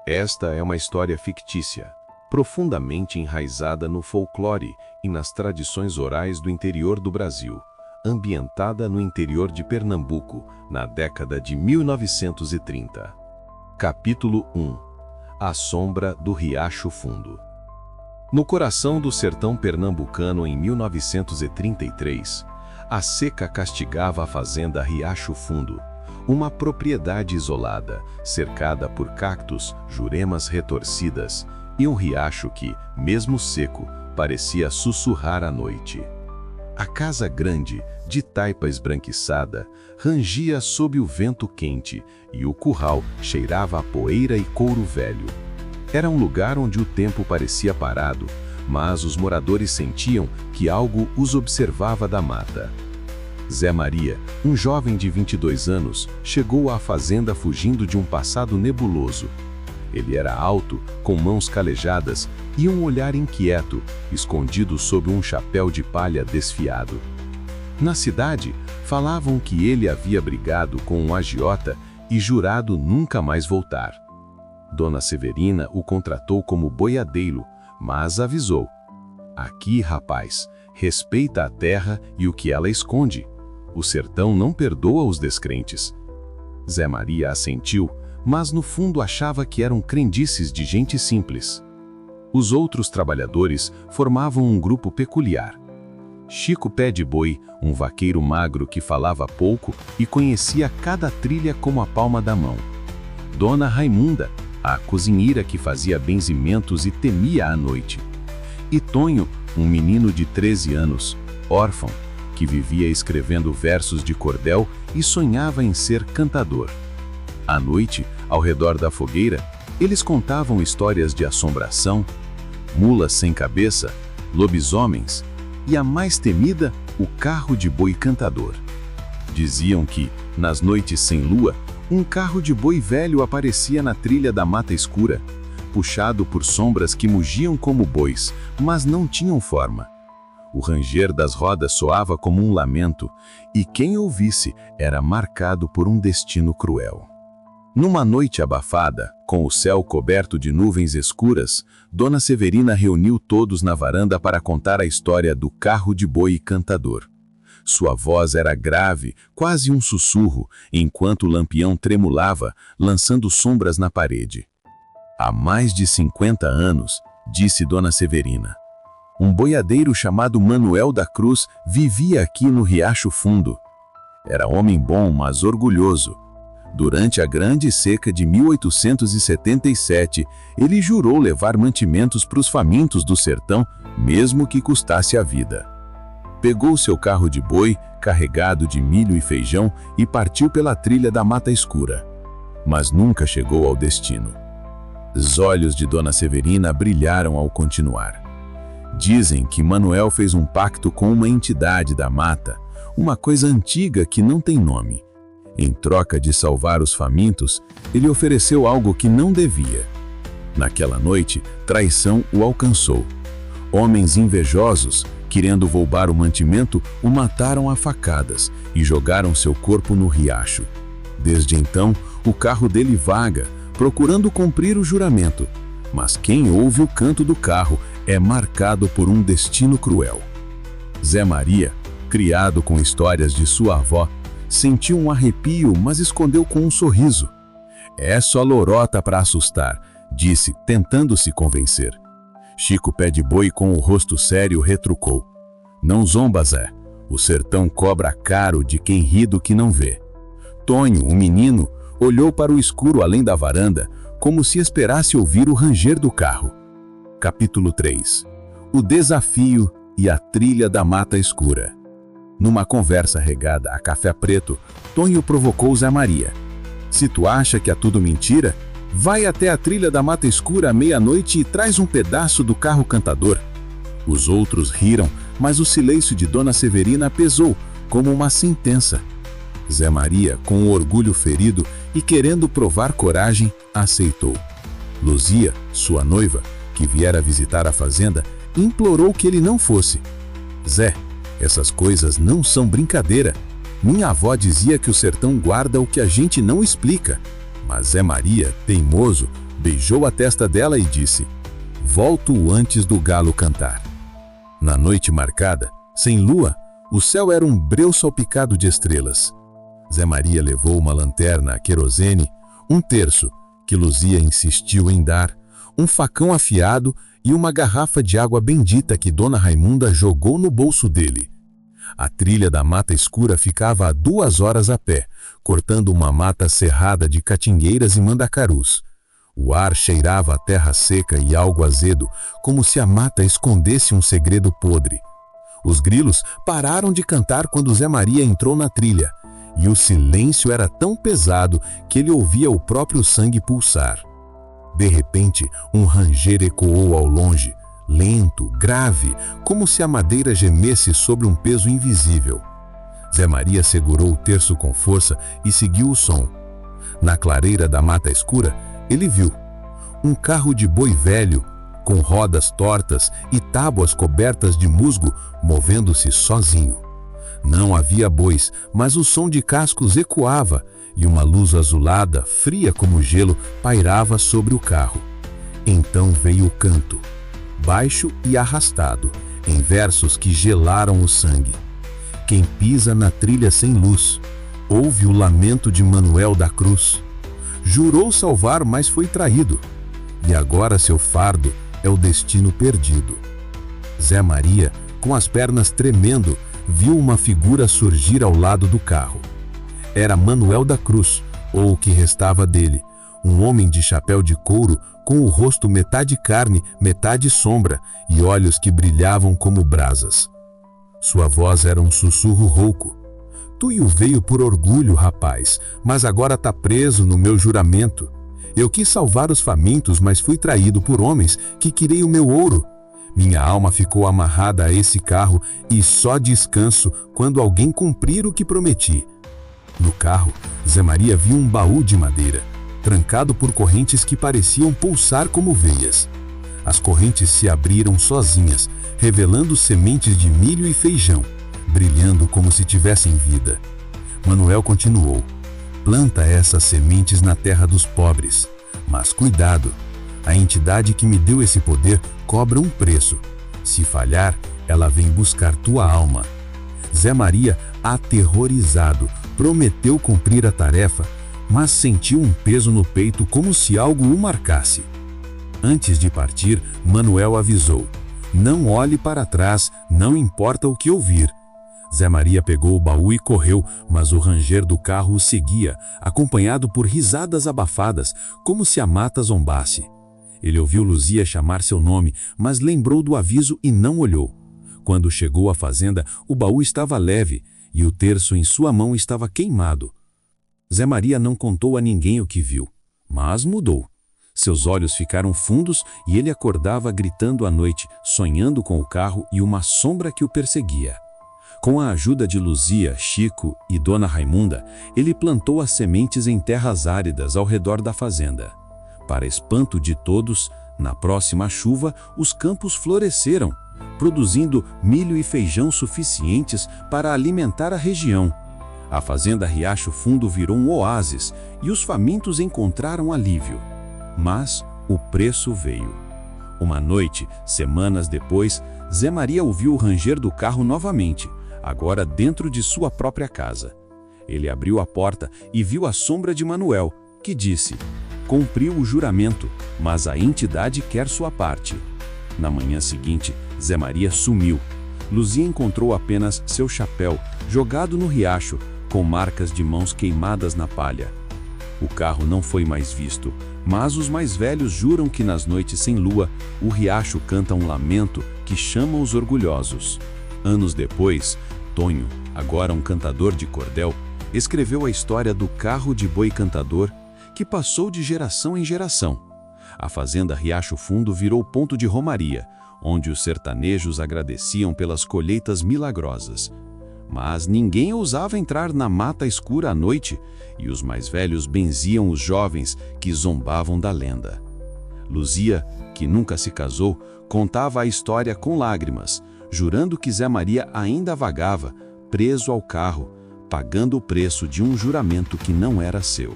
Esta é uma história fictícia, profundamente enraizada no folclore e nas tradições orais do interior do Brasil, ambientada no interior de Pernambuco, na década de 1930. Capítulo 1. A Sombra do Riacho Fundo. No coração do sertão pernambucano em 1933, a seca castigava a fazenda Riacho Fundo, uma propriedade isolada, cercada por cactos, juremas retorcidas e um riacho que, mesmo seco, parecia sussurrar à noite. A casa grande, de taipa esbranquiçada, rangia sob o vento quente e o curral cheirava a poeira e couro velho. Era um lugar onde o tempo parecia parado, mas os moradores sentiam que algo os observava da mata. Zé Maria, um jovem de 22 anos, chegou à fazenda fugindo de um passado nebuloso. Ele era alto, com mãos calejadas e um olhar inquieto, escondido sob um chapéu de palha desfiado. Na cidade, falavam que ele havia brigado com um agiota e jurado nunca mais voltar. Dona Severina o contratou como boiadeiro, mas avisou: "Aqui, rapaz, respeita a terra e o que ela esconde. O sertão não perdoa os descrentes." Zé Maria assentiu, mas no fundo achava que eram crendices de gente simples. Os outros trabalhadores formavam um grupo peculiar. Chico Pé de Boi, um vaqueiro magro que falava pouco e conhecia cada trilha como a palma da mão. Dona Raimunda, a cozinheira que fazia benzimentos e temia a noite. E Tonho, um menino de 13 anos, órfão, que vivia escrevendo versos de cordel e sonhava em ser cantador. À noite, ao redor da fogueira, eles contavam histórias de assombração, mulas sem cabeça, lobisomens e a mais temida, o carro de boi cantador. Diziam que, nas noites sem lua, um carro de boi velho aparecia na trilha da mata escura, puxado por sombras que mugiam como bois, mas não tinham forma. O ranger das rodas soava como um lamento, e quem ouvisse era marcado por um destino cruel. Numa noite abafada, com o céu coberto de nuvens escuras, Dona Severina reuniu todos na varanda para contar a história do carro de boi cantador. Sua voz era grave, quase um sussurro, enquanto o lampião tremulava, lançando sombras na parede. "Há mais de 50 anos", disse Dona Severina, "um boiadeiro chamado Manuel da Cruz vivia aqui no Riacho Fundo. Era homem bom, mas orgulhoso. Durante a grande seca de 1877, ele jurou levar mantimentos para os famintos do sertão, mesmo que custasse a vida. Pegou seu carro de boi, carregado de milho e feijão, e partiu pela trilha da mata escura. Mas nunca chegou ao destino." Os olhos de Dona Severina brilharam ao continuar. "Dizem que Manuel fez um pacto com uma entidade da mata, uma coisa antiga que não tem nome. Em troca de salvar os famintos, ele ofereceu algo que não devia. Naquela noite, traição o alcançou. Homens invejosos, querendo roubar o mantimento, o mataram a facadas e jogaram seu corpo no riacho. Desde então, o carro dele vaga, procurando cumprir o juramento. Mas quem ouve o canto do carro é marcado por um destino cruel." Zé Maria, criado com histórias de sua avó, sentiu um arrepio, mas escondeu com um sorriso. "É só lorota para assustar", disse, tentando se convencer. Chico Pé de Boi, com o rosto sério, retrucou: "Não zomba, Zé. O sertão cobra caro de quem ri do que não vê." Tonho, o menino, olhou para o escuro além da varanda, como se esperasse ouvir o ranger do carro. Capítulo 3. O desafio e a trilha da mata escura. Numa conversa regada a café preto, Tonho provocou Zé Maria: "Se tu acha que é tudo mentira, vai até a trilha da mata escura à meia-noite e traz um pedaço do carro cantador." Os outros riram, mas o silêncio de Dona Severina pesou, como uma sentença. Zé Maria, com o orgulho ferido e querendo provar coragem, aceitou. Luzia, sua noiva, que viera visitar a fazenda, implorou que ele não fosse. "Zé, essas coisas não são brincadeira. Minha avó dizia que o sertão guarda o que a gente não explica." Mas Zé Maria, teimoso, beijou a testa dela e disse: "Volto antes do galo cantar." Na noite marcada, sem lua, o céu era um breu salpicado de estrelas. Zé Maria levou uma lanterna a querosene, um terço, que Luzia insistiu em dar, um facão afiado e uma garrafa de água bendita que Dona Raimunda jogou no bolso dele. A trilha da mata escura ficava a 2 horas a pé, cortando uma mata cerrada de catingueiras e mandacarus. O ar cheirava a terra seca e algo azedo, como se a mata escondesse um segredo podre. Os grilos pararam de cantar quando Zé Maria entrou na trilha, e o silêncio era tão pesado que ele ouvia o próprio sangue pulsar. De repente, um ranger ecoou ao longe, lento, grave, como se a madeira gemesse sobre um peso invisível. Zé Maria segurou o terço com força e seguiu o som. Na clareira da mata escura, ele viu um carro de boi velho, com rodas tortas e tábuas cobertas de musgo, movendo-se sozinho. Não havia bois, mas o som de cascos ecoava, e uma luz azulada, fria como gelo, pairava sobre o carro. Então veio o canto, baixo e arrastado, em versos que gelaram o sangue. Quem pisa na trilha sem luz, ouve o lamento de Manuel da Cruz. Jurou salvar, mas foi traído, e agora seu fardo é o destino perdido. Zé Maria, com as pernas tremendo, viu uma figura surgir ao lado do carro. Era Manuel da Cruz, ou o que restava dele, um homem de chapéu de couro, com o rosto metade carne, metade sombra, e olhos que brilhavam como brasas. Sua voz era um sussurro rouco. "Tuyo veio por orgulho, rapaz, mas agora tá preso no meu juramento. Eu quis salvar os famintos, mas fui traído por homens que queriam o meu ouro. Minha alma ficou amarrada a esse carro e só descanso quando alguém cumprir o que prometi." No carro, Zé Maria viu um baú de madeira, trancado por correntes que pareciam pulsar como veias. As correntes se abriram sozinhas, revelando sementes de milho e feijão, brilhando como se tivessem vida. Manuel continuou: "Planta essas sementes na terra dos pobres, mas cuidado, a entidade que me deu esse poder cobra um preço. Se falhar, ela vem buscar tua alma." Zé Maria, aterrorizado, prometeu cumprir a tarefa, mas sentiu um peso no peito como se algo o marcasse. Antes de partir, Manuel avisou: "Não olhe para trás, não importa o que ouvir." Zé Maria pegou o baú e correu, mas o ranger do carro o seguia, acompanhado por risadas abafadas, como se a mata zombasse. Ele ouviu Luzia chamar seu nome, mas lembrou do aviso e não olhou. Quando chegou à fazenda, o baú estava leve e o terço em sua mão estava queimado. Zé Maria não contou a ninguém o que viu, mas mudou. Seus olhos ficaram fundos e ele acordava gritando à noite, sonhando com o carro e uma sombra que o perseguia. Com a ajuda de Luzia, Chico e Dona Raimunda, ele plantou as sementes em terras áridas ao redor da fazenda. Para espanto de todos, na próxima chuva, os campos floresceram, produzindo milho e feijão suficientes para alimentar a região. A fazenda Riacho Fundo virou um oásis e os famintos encontraram alívio. Mas o preço veio. Uma noite, semanas depois, Zé Maria ouviu o ranger do carro novamente, agora dentro de sua própria casa. Ele abriu a porta e viu a sombra de Manuel, que disse: "Cumpriu o juramento, mas a entidade quer sua parte." Na manhã seguinte, Zé Maria sumiu. Luzia encontrou apenas seu chapéu, jogado no riacho, com marcas de mãos queimadas na palha. O carro não foi mais visto, mas os mais velhos juram que nas noites sem lua, o riacho canta um lamento que chama os orgulhosos. Anos depois, Tonho, agora um cantador de cordel, escreveu a história do carro de boi cantador, que passou de geração em geração. A fazenda Riacho Fundo virou ponto de romaria, onde os sertanejos agradeciam pelas colheitas milagrosas. Mas ninguém ousava entrar na mata escura à noite, e os mais velhos benziam os jovens que zombavam da lenda. Luzia, que nunca se casou, contava a história com lágrimas, jurando que Zé Maria ainda vagava, preso ao carro, pagando o preço de um juramento que não era seu.